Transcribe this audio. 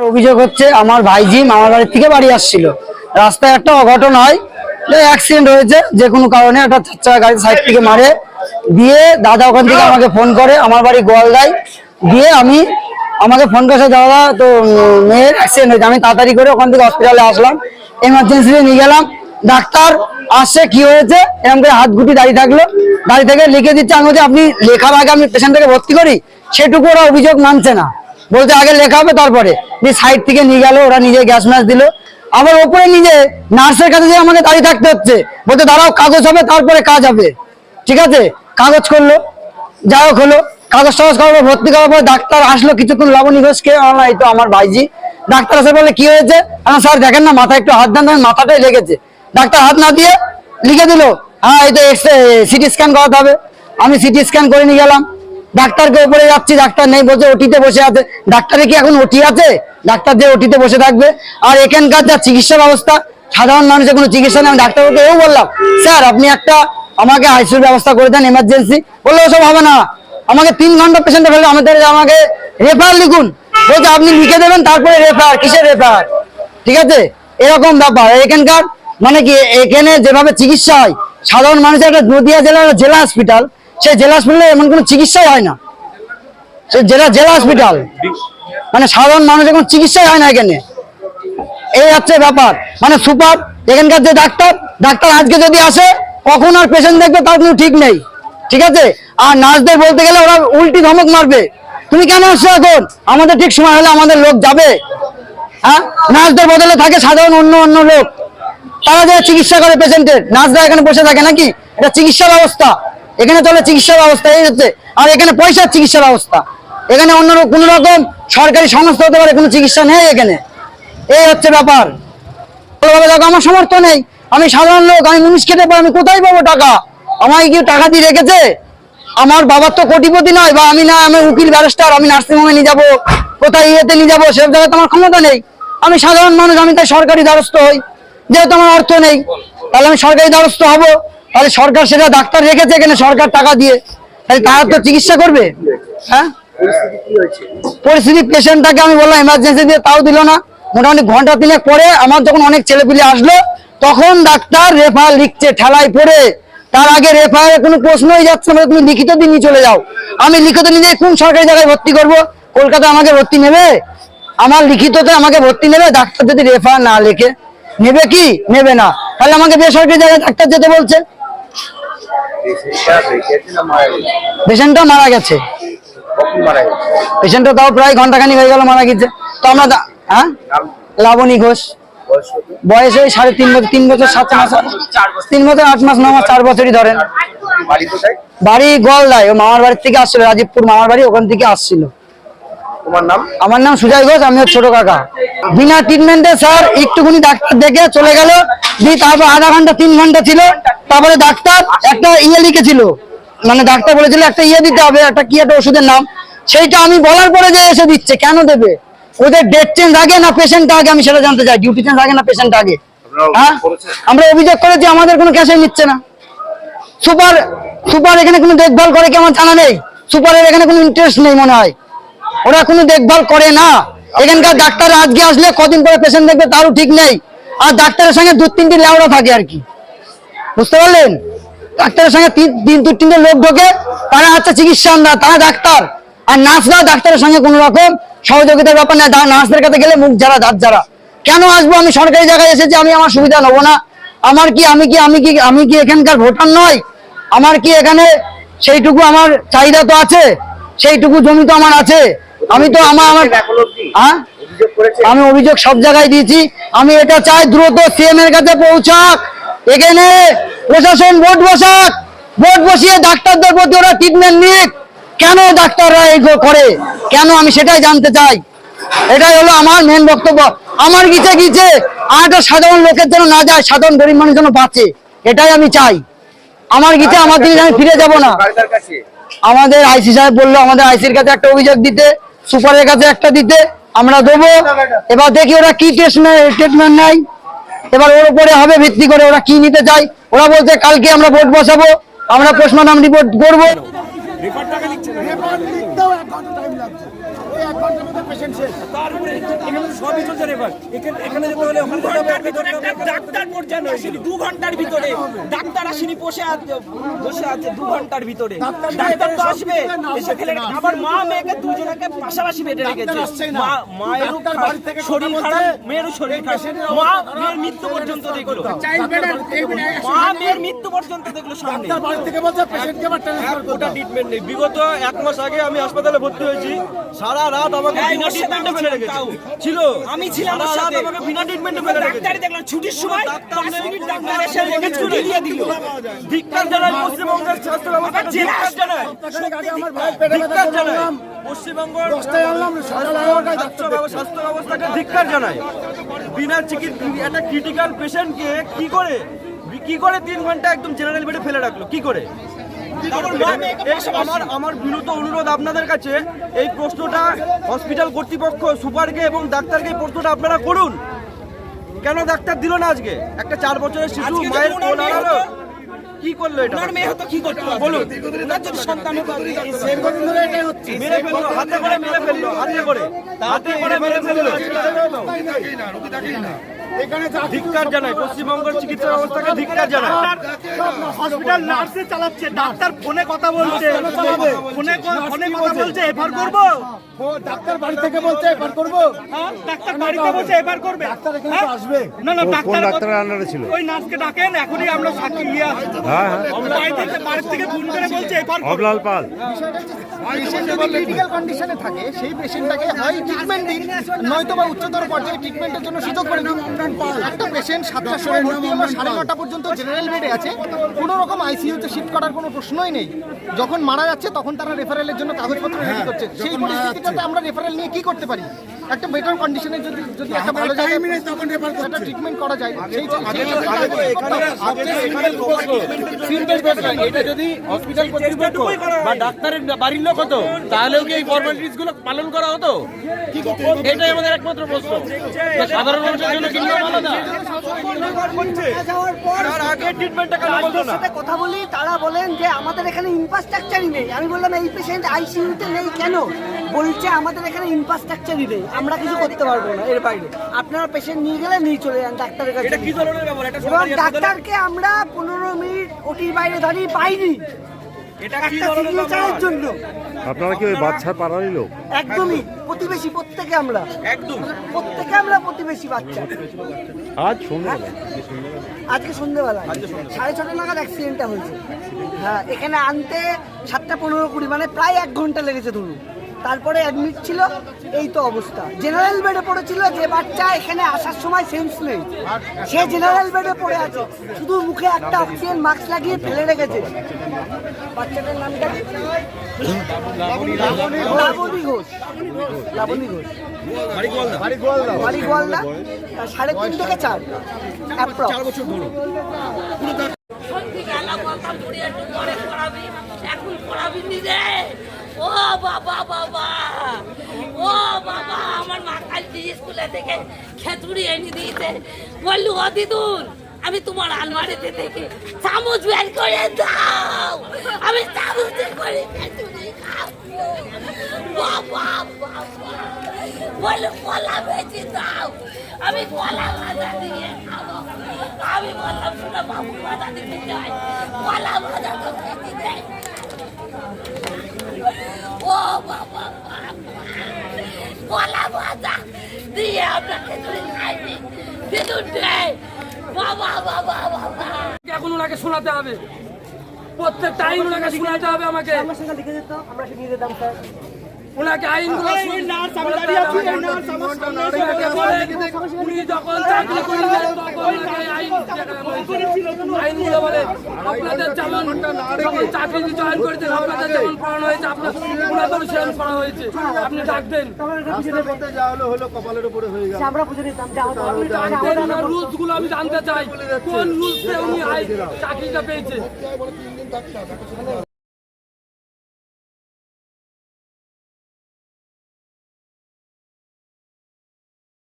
অভিযোগ হচ্ছে আমার ভাইজি মামার বাড়ি থেকে বাড়ি আসছিল, রাস্তায় একটা অঘটন হয়, অ্যাক্সিডেন্ট হয়েছে, যে কোনো কারণে একটা চার চাকা গাড়ি সাইড থেকে মারে দিয়ে দাদা ওখান থেকে আমাকে ফোন করে, আমার বাড়ি গোয়ালদায়, দিয়ে আমাকে ফোন করেছে দাদা তো মেয়ের অ্যাক্সিডেন্ট হয়েছে। আমি তাড়াতাড়ি করে ওখান থেকে হসপিটালে আসলাম, এমার্জেন্সি নিয়ে গেলাম, ডাক্তার আসছে কি হয়েছে এরকম করে হাত গুটি দাঁড়িয়ে থাকলো, দাঁড়িয়ে থেকে লিখে দিচ্ছে। আমি বলছি আপনি লেখার আগে আমি পেশেন্টটাকে ভর্তি করি, সেটুকু ওরা অভিযোগ মানছে না, বলতে আগে লেখা হবে তারপরে। সাইড থেকে নিয়ে গেল, ওরা নিজে গ্যাস ম্যাস দিল, আবার ওপরে নিজে নার্সের কাছে যে আমাকে দাঁড়িয়ে থাকতে হচ্ছে, বলতে দাঁড়াও কাগজ হবে তারপরে কাজ হবে। ঠিক আছে, কাগজ করলো, যাই হোক হলো, কাগজ টাগজ করার ভর্তি করার পর ডাক্তার আসলো কিছুক্ষণ, লাবণী ঘোষকে, এই তো আমার ভাইজি। ডাক্তার আসে বলে কি হয়েছে, স্যার দেখেন না মাথায় একটু হাত দেন, মাথাটাই লেগেছে। ডাক্তার হাত না দিয়ে লিখে দিল, হ্যাঁ এই তো সিটি স্ক্যান করাতে হবে। আমি সিটি স্ক্যান করে নিয়ে গেলাম, ডাক্তারকে উপরে যাচ্ছি, ডাক্তার নেই, বলছে ওটিতে বসে আছে। ডাক্তারে কি এখন ওটি আছে? ডাক্তার যে ওটিতে বসে থাকবে। আর এখানকার যা চিকিৎসা ব্যবস্থা, সাধারণ মানুষের কোনো চিকিৎসা নেই। আমি ডাক্তারকে এও বললাম, স্যার আপনি একটা আমাকে আইসিইউর ব্যবস্থা করে দেন এমার্জেন্সি। বললো ওসব হবে না, আমাকে 3 ঘন্টা পেশেন্টে ফেলে আমাকে রেফার লিখুন। বলছে আপনি লিখে দেবেন তারপরে রেফার, কিসের রেফার? ঠিক আছে, এরকম ব্যাপার এখানকার। মানে কি এখানে যেভাবে চিকিৎসা হয়, সাধারণ মানুষের একটা নদিয়া জেলার জেলা হসপিটাল, সেই জেলা হসপিটালে এমন কোনো চিকিৎসাই হয় না। সে জেলা হসপিটাল, মানে সাধারণ মানুষের কোনো চিকিৎসাই হয় না এখানে। এই হচ্ছে ব্যাপার। মানে সুপার এখানকার যে ডাক্তার আজকে যদি আসে, কখন আর পেশেন্ট দেখবে তার কোনো ঠিক নেই। ঠিক আছে, আর নার্সদের বলতে গেলে ওরা উল্টি ধমক মারবে, তুমি কেন আসছো এখন, আমাদের ঠিক সময় হলে আমাদের লোক যাবে। হ্যাঁ, নার্সদের বদলে থাকে সাধারণ অন্য লোক, তারা যে চিকিৎসা করে পেশেন্টের। নার্সরা এখানে বসে থাকে নাকি? এটা চিকিৎসা ব্যবস্থা, এখানে চলে চিকিৎসা ব্যবস্থা, এই হচ্ছে। আর এখানে পয়সার চিকিৎসা ব্যবস্থা, এখানে অন্য কোন রকম সরকারি সংস্থা হতে পারে কোনো চিকিৎসা নেই এখানে। এই হচ্ছে ব্যাপার। দেখো আমার সামর্থ্য নেই, আমি সাধারণ লোক, আমি মুনিশ খেতে পারি, আমি কোথায় পাবো টাকা? আমায় কি টাকা দিয়ে রেখেছে? আমার বাবার তো কোটিপতি নয়, বা আমি না, আমি উকিল ব্যারিস্টার, আমি নার্সিংহোমে নিয়ে যাবো, কোথায় ইয়েতে নিয়ে যাবো, সব জায়গায় তো আমার ক্ষমতা নেই। আমি সাধারণ মানুষ, আমি তাই সরকারি দ্বারস্থ হই। যেহেতু আমার অর্থ নেই, তাহলে আমি সরকারি দ্বারস্থ হবো। তাহলে সরকার সেটা ডাক্তার রেখেছে এখানে, সরকার টাকা দিয়ে, তাহলে তারা তো চিকিৎসা করবে। হ্যাঁ, পরিস্থিতি পেশেন্টটাকে আমি বললাম এমার্জেন্সি দিয়ে, তাও দিল না। মোটামুটি ঘন্টা 3 পরে আমার যখন অনেক ছেলেপিলে আসলো, তখন ডাক্তার রেফার লিখছে ঠেলায় পড়ে। তার আগে রেফারে কোনো প্রশ্নই যাচ্ছে না, তুমি লিখিত দিয়ে নিয়ে চলে যাও। আমি লিখিত নিয়ে কোন সরকারি জায়গায় ভর্তি করবো? কলকাতায় আমাকে ভর্তি নেবে? আমার লিখিততে আমাকে ভর্তি নেবে? ডাক্তার যদি রেফার না লিখে নেবে, কি নেবে না, তাহলে আমাকে বেসরকারি জায়গায় ডাক্তার যেতে বলছে। পেশেন্টটা মারা গেছে, পেশেন্টটা তাও প্রায় ঘন্টাখানিক হয়ে গেল মারা গেছে। তো আমরা, হ্যাঁ, লাবণী ঘোষ, বয়স ওই 3.5 বছর 7 মাস, 3 বছর 8 মাস 9 মাস, 4 বছরই ধরেন। বাড়ি গোয়ালদায়, ও মামার বাড়ির থেকে আসছিল, রাজীবপুর মামার বাড়ি, ওখান থেকে আসছিল। আমার নাম সুজয় ঘোষ, আমি ছোট কাকা। বিনা ট্রিটমেন্টে স্যার একটুখানি ডাক্তার দেখে চলে গেল, দিয়ে তারপর আধা ঘন্টা 3 ঘন্টা ছিল। তারপরে ডাক্তার একটা লিখেছিল, মানে ডাক্তার বলেছিল একটা দিতে হবে, একটা কি একটা ওষুধের নাম, সেইটা আমি বলার পরে যে এসে দিচ্ছে। কেন দেবে? ওদের ডেট চেঞ্জ আগে না পেশেন্ট আগে, আমি সেটা জানতে চাই। ডিউটি চেঞ্জ আগে না পেশেন্ট আগে? হ্যাঁ, আমরা অভিযোগ করেছি, আমাদের কোনো ক্যাশে নিচ্ছে না। সুপার এখানে কোনো দেখভাল করে কি আমার জানা নেই। সুপারের এখানে কোনো ইন্টারেস্ট নেই মনে হয়, ওরা কোনো দেখভাল করে না। এখানকার ডাক্তার আজকে আসলে কদিন পরে পেশেন্ট দেখবে তারও ঠিক নেই। আর ডাক্তারের সঙ্গে 2-3টি লেওড়া থাকে আর কি, বুঝতে পারলেন? ডাক্তারের সঙ্গে 2-3টে লোক ঢোকে, তারা হচ্ছে চিকিৎসা, তারা ডাক্তার। আর নার্সরা ডাক্তারের সঙ্গে কোনো রকম সহযোগিতার ব্যাপার না। নার্সদের কাছে গেলে মুখ যারা দাঁত যারা, কেন আসবো? আমি সরকারি জায়গায় এসেছি, আমি আমার সুবিধা নেবো না? আমার কি আমি কি এখানকার ভোটার নয়? আমার কি এখানে সেইটুকু আমার চাহিদা তো আছে, সেইটুকু জমি তো আমার আছে। আমি তো আমি অভিযোগ সব জায়গায় দিয়েছি। আমি এটা চাই দ্রুত সিএম এর কাছে পৌঁছাক, এখানে প্রশাসন ভোট বসিয়ে ডাক্তারদের প্রতি ওরা ট্রিটমেন্ট নিক। কেন ডাক্তাররা এই করে, কেন? আমি সেটাই জানতে চাই। এটাই হলো আমার মেন বক্তব্য। আমার গিছে আর একটা সাধারণ লোকের জন্য না যায়, সাধারণ গরিব মানুষের জন্য বাঁচে, এটাই আমি চাই। আমার গিছে আমার দিকে আমি ফিরে যাব না। আমাদের আইসি সাহেব বললো আমাদের আইসির কাছে একটা অভিযোগ দিতে, সুপারের কাছে একটা দিতে, আমরা দেবো। এবার দেখি ওরা কি ট্রিটমেন্ট নেয়, এবার ওর উপরে হবে ভিত্তি করে ওরা কি নিতে চাই। ওরা বলছে কালকে আমরা ভোট বসাবো, আমরা পোস্টমর্টম রিপোর্ট করবো। এখানে সবই চলছে রেফার, এখানে যেতে হলে ওখানে যেতে হবে, ডাক্তার পর্যন্ত আসেনি 2 ঘন্টার ভিতরে, ডাক্তার আসেনি বসে আছে 2 ঘন্টার ভিতরে, ডাক্তার তো আসবে এসে ফেলে। আবার মা মেয়েকে দুজনকে পাশাপাশি বেডে রেখেছে, মায়েরও শরীর খারাপ, মেয়েরও শরীর খারাপ, মা মেয়ের মৃত্যু পর্যন্ত দেখলো, মা মেয়ের মৃত্যু পর্যন্ত দেখলো সামনে। ওটা ট্রিটমেন্ট নেই। বিগত 1 মাস আগে আমি হাসপাতালে ভর্তি হয়েছি, সারা রাত আমাকে বিনা ট্রিটমেন্টে ফেলে রেখেছে। ছিল আমি ছিলাম সারা রাত সাথে, আমাকে বিনা ট্রিটমেন্টে ফেলে রেখেছে। ডাক্তারই দেখলাম ছুটির সময় 5 মিনিট ডাক্তার এসে লেগে ছুটি দিয়ে দিল। ধিক্কার জানাই পশ্চিমবঙ্গের স্বাস্থ্য ব্যবস্থাকে, ধিক্কার জানাই, ধিক্কার জানাই পশ্চিমবঙ্গের স্বাস্থ্য ব্যবস্থাকে ধিক্কার জানাই। বিনা চিকিৎসা একটা ক্রিটিক্যাল পেশেন্টকে কি করে 3 ঘন্টা একদম জেনারেল বেডে ফেলে রাখলো, কি করে? আমার বিনীত অনুরোধ আপনাদের কাছে, এই প্রশ্নটা হসপিটাল কর্তৃপক্ষ, সুপারকে এবং ডাক্তারকে এই প্রশ্নটা আপনারা করুন। কেন ডাক্তার দিল না আজকে? একটা 4 বছরের শিশু মায়ের কোল হারালো, কি করলো এটা? ওনার মেয়ে হতো কি করতে পারতো? বলুন, ওনার যদি সন্তান হতো, মেরে ফেললো, হাতে করে মেরে ফেললো, হাতে করে মেরে ফেললো। ধিক্কার জানাই পশ্চিমবঙ্গের চিকিৎসা ব্যবস্থাকে, ধিক্কার জানাই। হসপিটাল নার্সে চালাচ্ছে, ডাক্তার ফোনে কথা বলছে, ফোনে কথা বলছে, এফআর করব। ডাক্তার বাড়ি থেকে বলছে এবার করব, ডাক্তার বাড়িতে বলছে এফআর করবে, ডাক্তার এখানে তো আসবে। না ডাক্তারের আন্ডারে ছিল, ওই নার্সকে ডাকেন, এখনই আমরা সাক্ষী নিয়ে আসছি। বাড়ি থেকে ফোন করে বলছে এফআর অবলাল পাল। পেশেন্ট যদি ক্রিটিক্যাল কন্ডিশনে থাকে, সেই পেশেন্টটাকে হয় ট্রিটমেন্ট দিন, নয়তো বা উচ্চতর পর্যায়ে ট্রিটমেন্টের জন্য সুযোগ করে দিন। একটা পেশেন্ট 7টার সময় ভর্তি হলো, 9:30 পর্যন্ত জেনারেল বেডে আছে, কোনো রকম আইসিইউতে শিফট করার কোনো প্রশ্নই নেই। যখন মারা যাচ্ছে তখন তারা রেফারেলের জন্য কাগজপত্র রেডি করছে। সেই পরিস্থিতিটাতে আমরা রেফারেল নিয়ে কি করতে পারি? একটা বেটার কন্ডিশনে যদি একটা ভালো জায়গায় একটা ট্রিটমেন্ট করা যায়, এটা যদি হসপিটাল কর্তৃপক্ষ বা ডাক্তারের বাড়ির লোক হতো, তাহলেও কি এই ফর্মালিটিস গুলো পালন করা হতো? এটাই আমাদের একমাত্র প্রশ্ন। সাধারণ মানুষের জন্য কি নিয়ম আলাদা? তার আগে ট্রিটমেন্টটা কেন বলতো না? কথা বলি, তারা বলেন যে আমাদের এখানে ইনফ্রাস্ট্রাকচারই নেই। আমি বললাম এই পেশেন্ট আইসিইউতে নেই কেন? বলছে আমাদের এখানে ইনফ্রাস্ট্রাকচারই নেই, আমরা কিছু করতে পারবো না এর বাইরে। আপনারা পেশেন্ট নিয়ে গেলে নিয়ে চলে যান ডাক্তারের কাছে। এটা কি ধরনের ব্যাপার? এটা এবং ডাক্তারকে আমরা 15 মিনিট ওটির বাইরে দাঁড়িয়ে পাইনি এটা কি একটা ধরনের সিগনেচারের ব্যাপার? জন্য। আপনারা কি ওই বাচ্চা পাড়ারই লোক? একদমই প্রতিবেশী, প্রত্যেকে আমরা প্রতিবেশী বাচ্চা। আজ সন্ধ্যাবেলা, আজকে সন্ধ্যেবেলা 6:30 নাগাদ অ্যাক্সিডেন্টটা হয়েছে। হ্যাঁ, এখানে আনতে 7:15-20 মানে প্রায় 1 ঘন্টা লেগেছে ধরুন। তারপরে অ্যাডমিট ছিল, এই তো অবস্থা। জেনারেল বেডে পড়েছিল যে বাচ্চা, এখানে আসার সময় সেন্স নেই, সে জেনারেল বেডে পড়ে আছে, শুধু মুখে একটা অক্সিজেন মাস্ক লাগিয়ে ফেলে রেখেছে। বাচ্চাটার নামটা লাবণী ঘোষ। বাড়ি গোয়ালদা, 3.5 থেকে 4 বছর ধরে এখন পড়াবি নি রে। ও বাবা বাবা, ও বাবা, আমার মা কালকে স্কুলে থেকে খেচুড়ি এনে দিয়েছে। বললু ও দিদুন, আমি তোমার আলমারিতে থেকে চামচ বের করে দাও, আমি চামচ বের করে খেচুড়ি খাবো। বাবা বাবা, বললু কলা বেঁচে দাও, আমি কলা ভাজা দিয়ে খাবো। আমি বললাম শোনা বাবুর ভাজা দিতে চাই, কলা ভাজা তো খেতে দেয়। ও বাবা, কলা ভাজা দিয়ে আমরা খেচুড়ি খাইনি। দিদুন রে, বাবা বাবা বাবা। এখন ওনাকে শোনাতে হবে, প্রত্যেক টাইম ওনাকে শোনাতে হবে আমাকে। আমার সঙ্গে লিখে দিত, আমরা নিয়ে যেতাম স্যার। ওনাকে আইনগুলো উনি যখন চাকরি করলেন তখন আইনগুলো বলে আপনাদের যেমন যখন চাকরি জয়েন করেছেন আপনাদের যেমন পড়ানো হয়েছে আপনার ওনাদেরও সেরকম পড়া হয়েছে। আপনি ডাকবেন, আমরা বুঝে নিতাম যা হতো। রুলস গুলো আমি জানতে চাই, কোন রুলসে উনি চাকরিটা পেয়েছে।